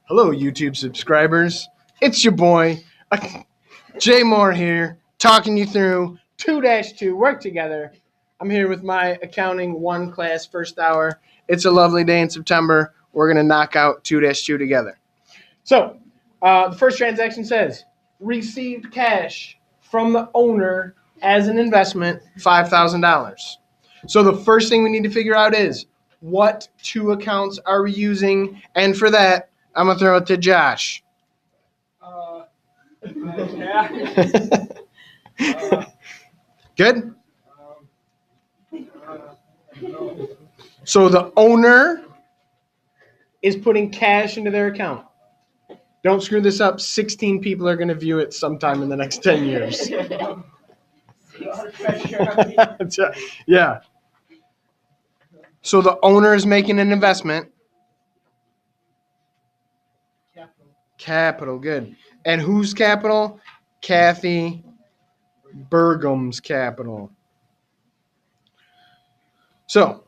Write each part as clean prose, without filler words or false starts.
Hello, YouTube subscribers. It's your boy, Jay Moore here, talking you through 2-2 work together. I'm here with my Accounting 1 class first hour. It's a lovely day in September. We're going to knock out 2-2 together. So, the first transaction says, received cash from the owner as an investment, $5,000. So the first thing we need to figure out is, what two accounts are we using? And for that, I'm going to throw it to Josh. Good? So the owner is putting cash into their account. Don't screw this up. 16 people are going to view it sometime in the next 10 years. Yeah. So the owner is making an investment. Capital, good. And whose capital? Kathy Burgum's capital. So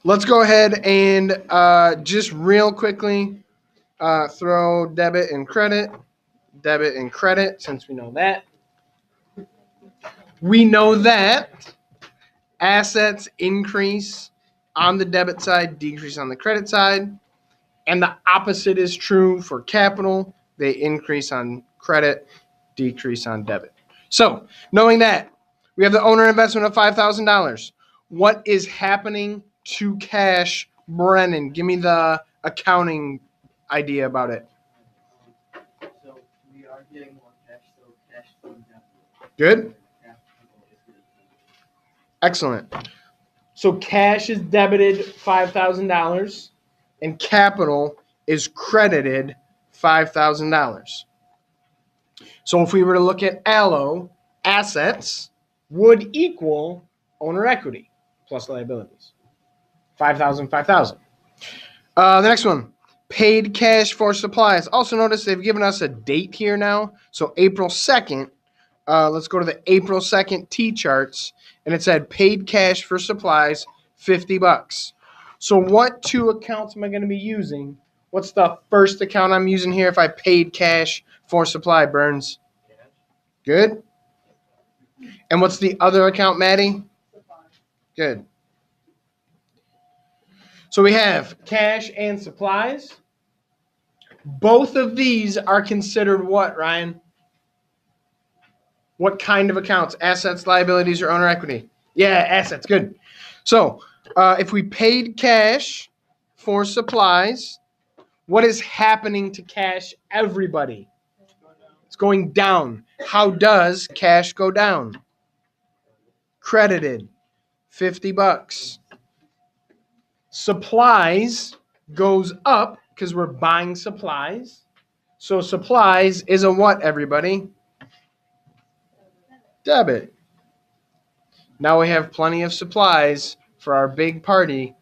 let's go ahead and just real quickly throw debit and credit. Debit and credit, since we know that. We know that assets increase on the debit side, decrease on the credit side. And the opposite is true for capital. They increase on credit, decrease on debit. So, knowing that, we have the owner investment of $5,000. What is happening to cash? Brennan, give me the accounting idea about it. So we are getting more cash, so cash is going down. Good? Excellent. So cash is debited $5,000 and capital is credited $5,000. So if we were to look at ALLO, assets would equal owner equity plus liabilities. 5,000, 5,000. The next one, paid cash for supplies. Also notice they've given us a date here now. So April 2nd, let's go to the April 2nd T-charts, and it said paid cash for supplies, $50. So what two accounts am I going to be using? What's the first account I'm using here if I paid cash for supply, Burns? Good. And what's the other account, Maddie? Good. So we have cash and supplies. Both of these are considered what, Ryan? What kind of accounts? Assets, liabilities, or owner equity? Yeah, assets. Good. So if we paid cash for supplies, what is happening to cash, everybody? It's going down. How does cash go down? Credited, $50. Supplies goes up because we're buying supplies. So supplies is a what, everybody? Debit. Now we have plenty of supplies for our big party,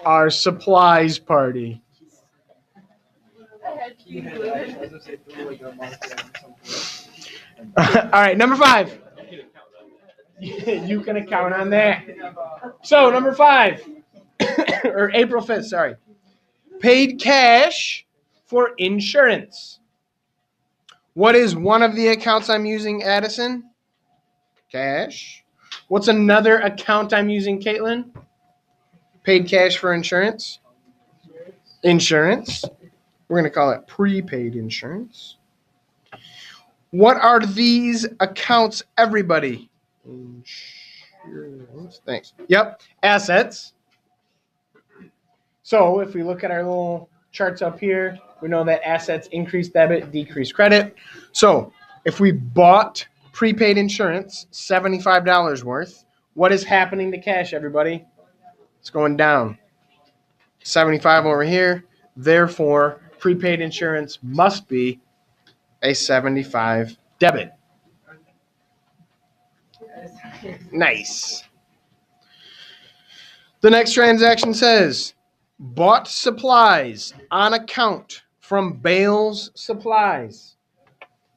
our supplies party. All right, number 5. You can account on that. So number 5, or April 5th, sorry. Paid cash for insurance. What is one of the accounts I'm using, Addison? Cash. What's another account I'm using, Caitlin? Paid cash for insurance. Insurance. We're going to call it prepaid insurance. What are these accounts, everybody? Insurance. Thanks. Yep. Assets. So if we look at our little charts up here, we know that assets increase debit, decrease credit. So if we bought prepaid insurance, $75 worth, what is happening to cash, everybody? It's going down. 75 over here. Therefore, prepaid insurance must be a 75 debit. Nice. The next transaction says, bought supplies on account from Bales Supplies.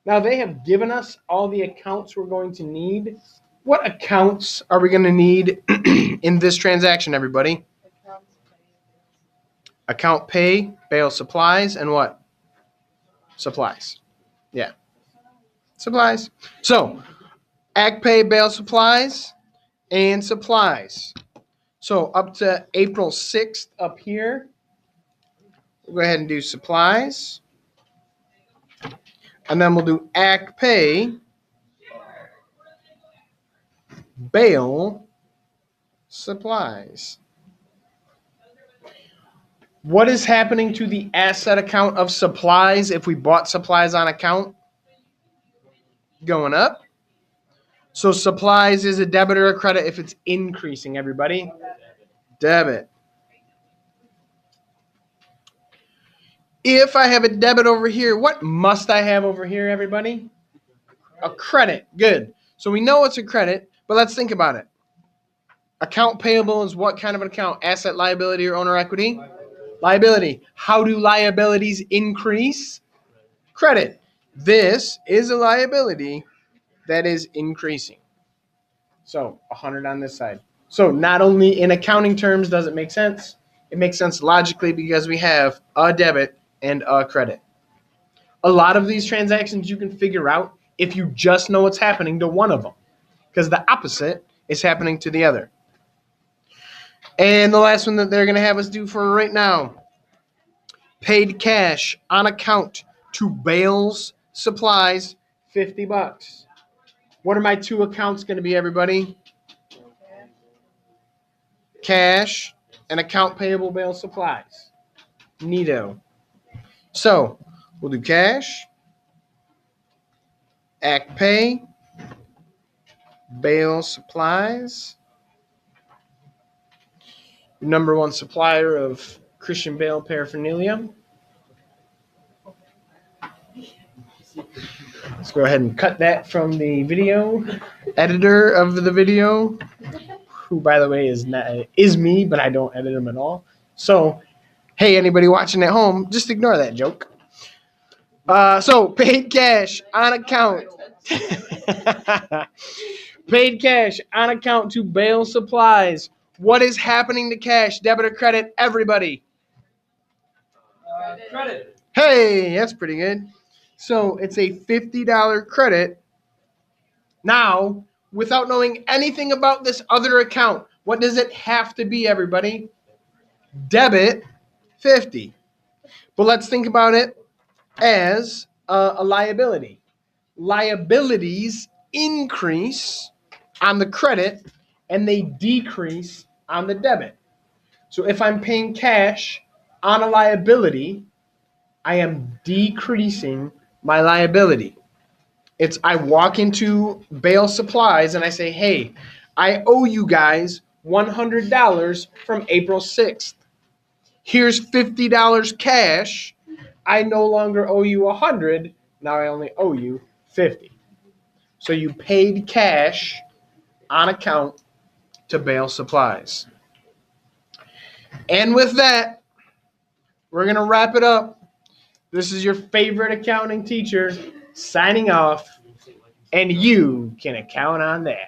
Now, they have given us all the accounts we're going to need. What accounts are we going to need in this transaction, everybody? Account pay, bail supplies, and what? Supplies. Yeah. Supplies. So, act pay, bail supplies, and supplies. So, up to April 6th up here, we'll go ahead and do supplies. And then we'll do act pay, bail, supplies. What is happening to the asset account of supplies if we bought supplies on account? Going up. So supplies is a debit or a credit if it's increasing, everybody. Debit. If I have a debit over here, what must I have over here, everybody? A credit. Good. So we know it's a credit, but let's think about it. Account payable is what kind of an account? Asset, liability, or owner equity? Liability. How do liabilities increase? Credit. This is a liability that is increasing. So 100 on this side. So not only in accounting terms does it make sense, it makes sense logically because we have a debit and a credit. A lot of these transactions you can figure out if you just know what's happening to one of them, because the opposite is happening to the other. And the last one that they're going to have us do for right now, paid cash on account to bails supplies, $50. What are my two accounts going to be, everybody? Cash and account payable bail supplies. Neato. So we'll do cash, act pay, bail supplies. Number one supplier of Christian Bale paraphernalia. Let's go ahead and cut that from the video. Editor of the video, who by the way is me, but I don't edit them at all. So, hey, anybody watching at home, just ignore that joke. So paid cash on account. Paid cash on account to bail supplies. What is happening to cash, debit or credit? Everybody. Credit. Hey, that's pretty good. So it's a $50 credit. Now, without knowing anything about this other account, what does it have to be, everybody? Debit 50. But let's think about it as a liability. Liabilities increase on the credit and they decrease on the debit. So if I'm paying cash on a liability, I am decreasing my liability. I walk into bail supplies and I say, hey, I owe you guys $100 from April 6th. Here's $50 cash. I no longer owe you $100. Now I only owe you $50. So you paid cash on account to bail supplies. And with that, we're going to wrap it up. This is your favorite accounting teacher signing off, and you can count on that.